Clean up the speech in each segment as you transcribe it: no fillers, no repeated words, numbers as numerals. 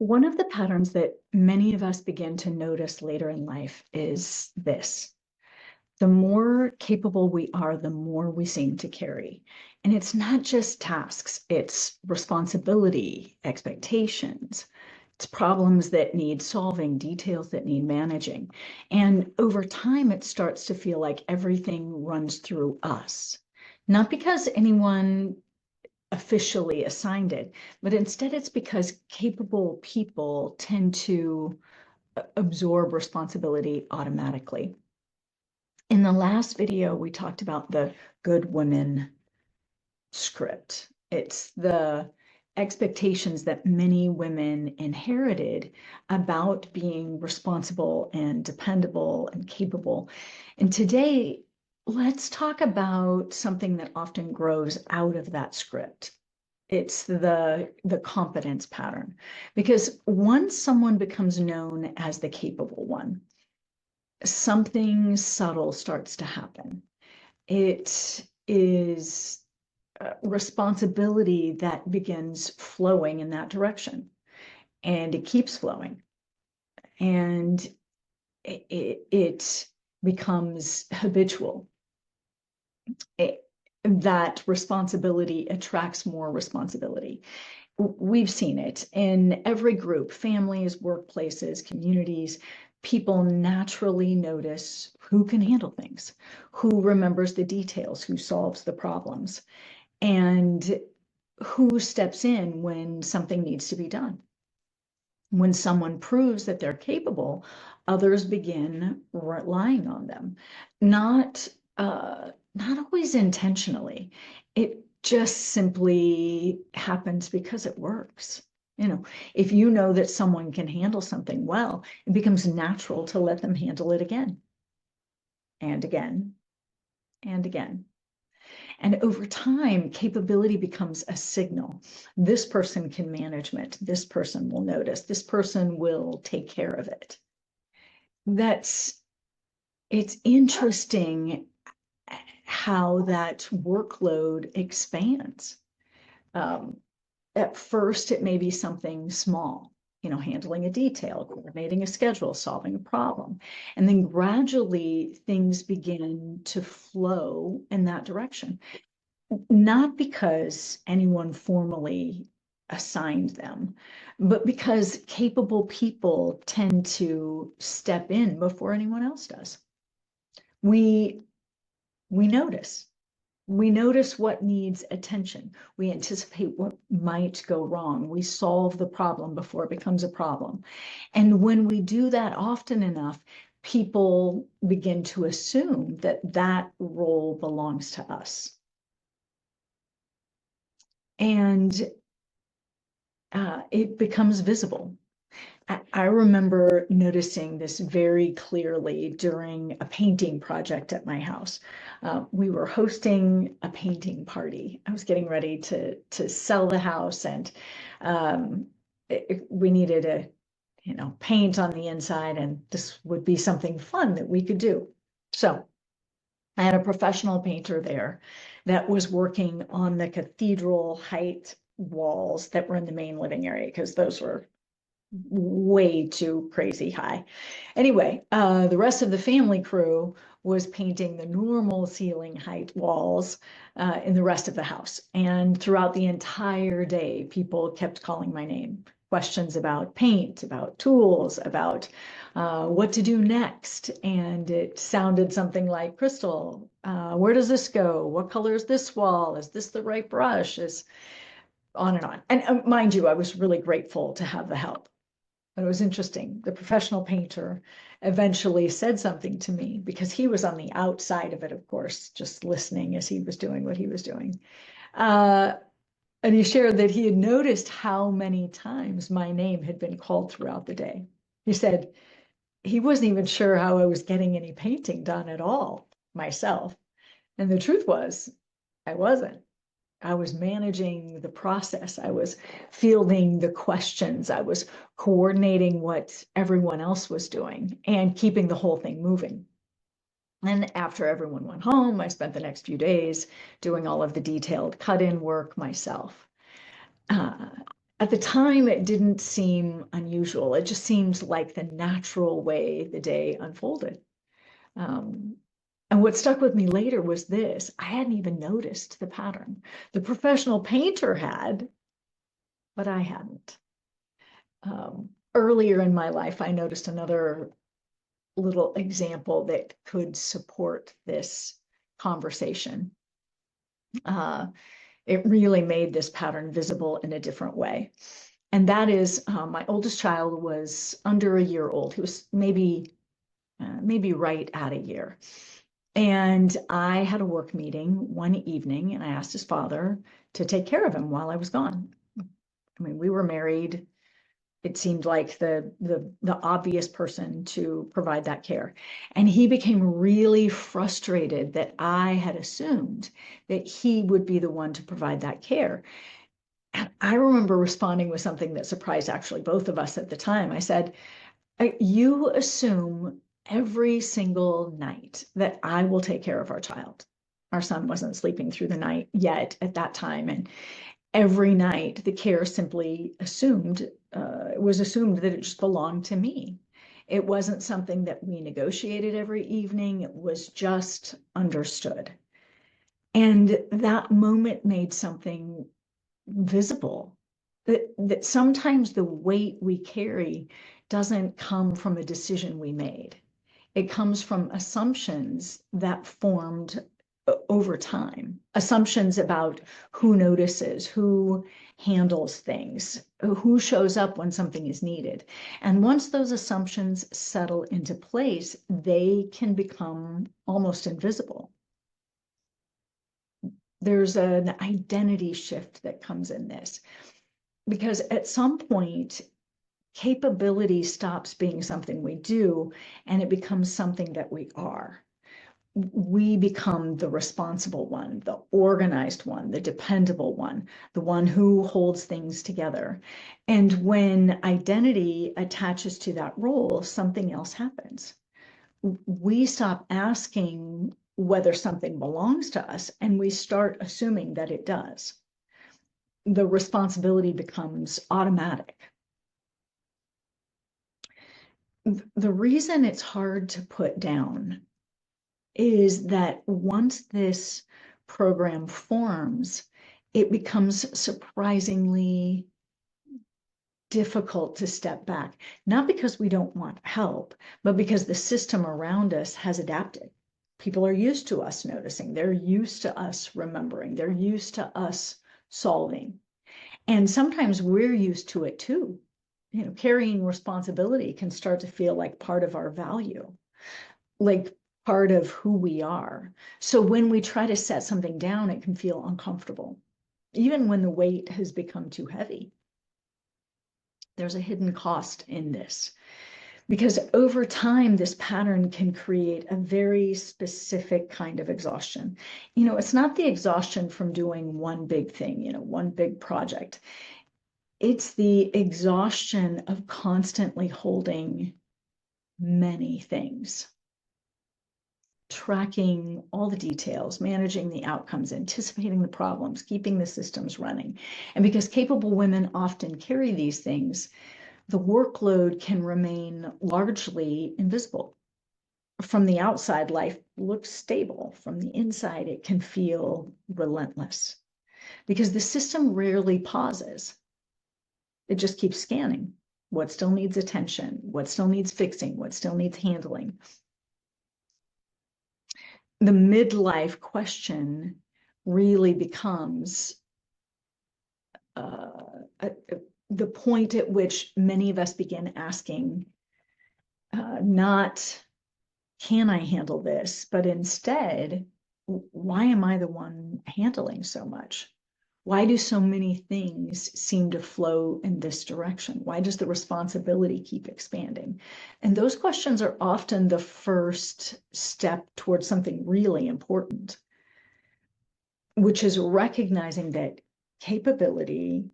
One of the patterns that many of us begin to notice later in life is this. The more capable we are, the more we seem to carry. And it's not just tasks, it's responsibility, expectations, it's problems that need solving, details that need managing. And over time, it starts to feel like everything runs through us. Not because anyone officially assigned it, but instead it's because capable people tend to absorb responsibility automatically. In the last video, we talked about the good women script. It's the expectations that many women inherited about being responsible and dependable and capable. And today, let's talk about something that often grows out of that script. It's the competence pattern, because once someone becomes known as the capable one, something subtle starts to happen. It is responsibility that begins flowing in that direction, and it keeps flowing, and it becomes habitual. That responsibility attracts more responsibility. We've seen it in every group, families, workplaces, communities. People naturally notice who can handle things, who remembers the details, who solves the problems, and who steps in when something needs to be done. When someone proves that they're capable, others begin relying on them, not always intentionally. It just simply happens because it works. If you know that someone can handle something well, it becomes natural to let them handle it again and again and again. And over time, capability becomes a signal. This person can manage it. This person will notice. This person will take care of it. It's interesting how that workload expands. At first, it may be something small, handling a detail, coordinating a schedule, solving a problem. And then gradually things begin to flow in that direction. Not because anyone formally assigned them, but because capable people tend to step in before anyone else does. We notice. We notice what needs attention. We anticipate what might go wrong. We solve the problem before it becomes a problem. And when we do that often enough, people begin to assume that that role belongs to us. And it becomes visible. I remember noticing this very clearly during a painting project at my house. We were hosting a painting party. I was getting ready to sell the house, and we needed a paint on the inside, and this would be something fun that we could do. So I had a professional painter there that was working on the cathedral height walls that were in the main living area, because those were way too crazy high. Anyway, the rest of the family crew was painting the normal ceiling height walls in the rest of the house. And throughout the entire day, people kept calling my name. Questions about paint, about tools, about what to do next. And it sounded something like, Crystal, where does this go? What color is this wall? Is this the right brush? Is on and on. And mind you, I was really grateful to have the help. But it was interesting. The professional painter eventually said something to me, because he was on the outside of it, of course, just listening as he was doing what he was doing. And he shared that he had noticed how many times my name had been called throughout the day. He said he wasn't even sure how I was getting any painting done at all myself. And the truth was, I wasn't. I was managing the process. I was fielding the questions. I was coordinating what everyone else was doing and keeping the whole thing moving. And after everyone went home, I spent the next few days doing all of the detailed cut-in work myself. At the time, it didn't seem unusual. It just seemed like the natural way the day unfolded. And what stuck with me later was this: I hadn't even noticed the pattern. The professional painter had, but I hadn't. Earlier in my life, I noticed another little example that could support this conversation. It really made this pattern visible in a different way. And that is, my oldest child was under a year old. He was maybe right at a year. And I had a work meeting one evening, and I asked his father to take care of him while I was gone. I mean, we were married. It seemed like the obvious person to provide that care. And he became really frustrated that I had assumed that he would be the one to provide that care. And I remember responding with something that surprised actually both of us at the time. I said, "You assume every single night that I will take care of our child." Our son wasn't sleeping through the night yet at that time. And every night the care simply was assumed that it just belonged to me. It wasn't something that we negotiated every evening. It was just understood. And that moment made something visible, that sometimes the weight we carry doesn't come from a decision we made. It comes from assumptions that formed over time, assumptions about who notices, who handles things, who shows up when something is needed. And once those assumptions settle into place, they can become almost invisible. There's an identity shift that comes in this, because at some point, capability stops being something we do and it becomes something that we are. We become the responsible one, the organized one, the dependable one, the one who holds things together. And when identity attaches to that role, something else happens. We stop asking whether something belongs to us and we start assuming that it does. The responsibility becomes automatic. The reason it's hard to put down is that once this program forms, it becomes surprisingly difficult to step back, not because we don't want help, but because the system around us has adapted. People are used to us noticing, they're used to us remembering, they're used to us solving. And sometimes we're used to it too. You know, carrying responsibility can start to feel like part of our value, like part of who we are. So when we try to set something down, it can feel uncomfortable, even when the weight has become too heavy. There's a hidden cost in this, because over time, this pattern can create a very specific kind of exhaustion. You know, it's not the exhaustion from doing one big thing, you know, one big project. It's the exhaustion of constantly holding many things, tracking all the details, managing the outcomes, anticipating the problems, keeping the systems running. And because capable women often carry these things, the workload can remain largely invisible. From the outside, life looks stable. From the inside, it can feel relentless because the system rarely pauses. It just keeps scanning what still needs attention, what still needs fixing, what still needs handling. The midlife question really becomes the point at which many of us begin asking, not, can I handle this? But instead, why am I the one handling so much? Why do so many things seem to flow in this direction? Why does the responsibility keep expanding? And those questions are often the first step towards something really important, which is recognizing that capability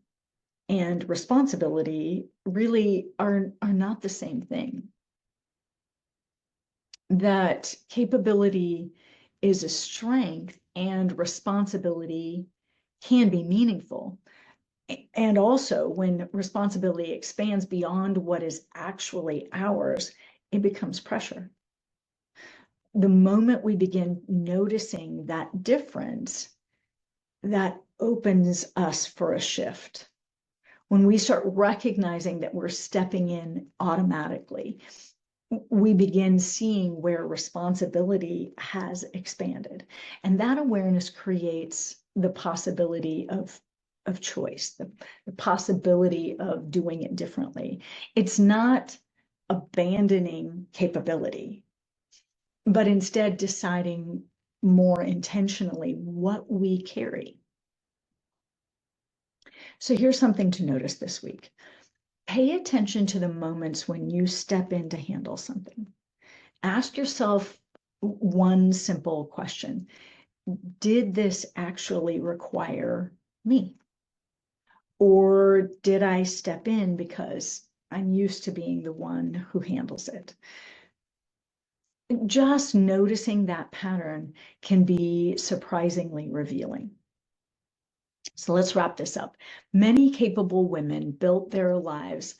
and responsibility really are not the same thing. That capability is a strength and responsibility can be meaningful. And also, when responsibility expands beyond what is actually ours, it becomes pressure. The moment we begin noticing that difference, that opens us for a shift. When we start recognizing that we're stepping in automatically, we begin seeing where responsibility has expanded. And that awareness creates the possibility of choice, the possibility of doing it differently. It's not abandoning capability, but instead deciding more intentionally what we carry. So here's something to notice this week. Pay attention to the moments when you step in to handle something. Ask yourself one simple question. Did this actually require me? Or did I step in because I'm used to being the one who handles it? Just noticing that pattern can be surprisingly revealing. So let's wrap this up. Many capable women built their lives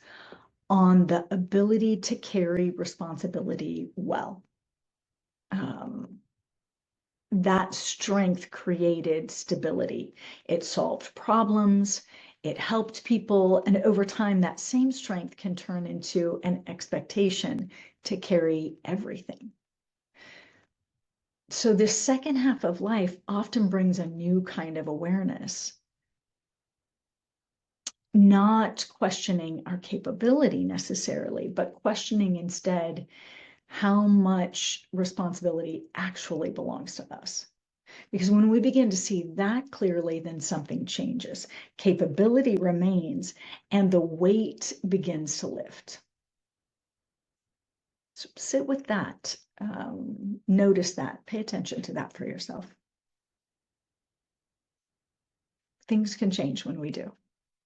on the ability to carry responsibility well. That strength created stability. It solved problems, it helped people, and over time, that same strength can turn into an expectation to carry everything. So this second half of life often brings a new kind of awareness, not questioning our capability necessarily, but questioning instead how much responsibility actually belongs to us. Because when we begin to see that clearly, then something changes. Capability remains, and the weight begins to lift. So sit with that. Notice that. Pay attention to that for yourself. Things can change when we do.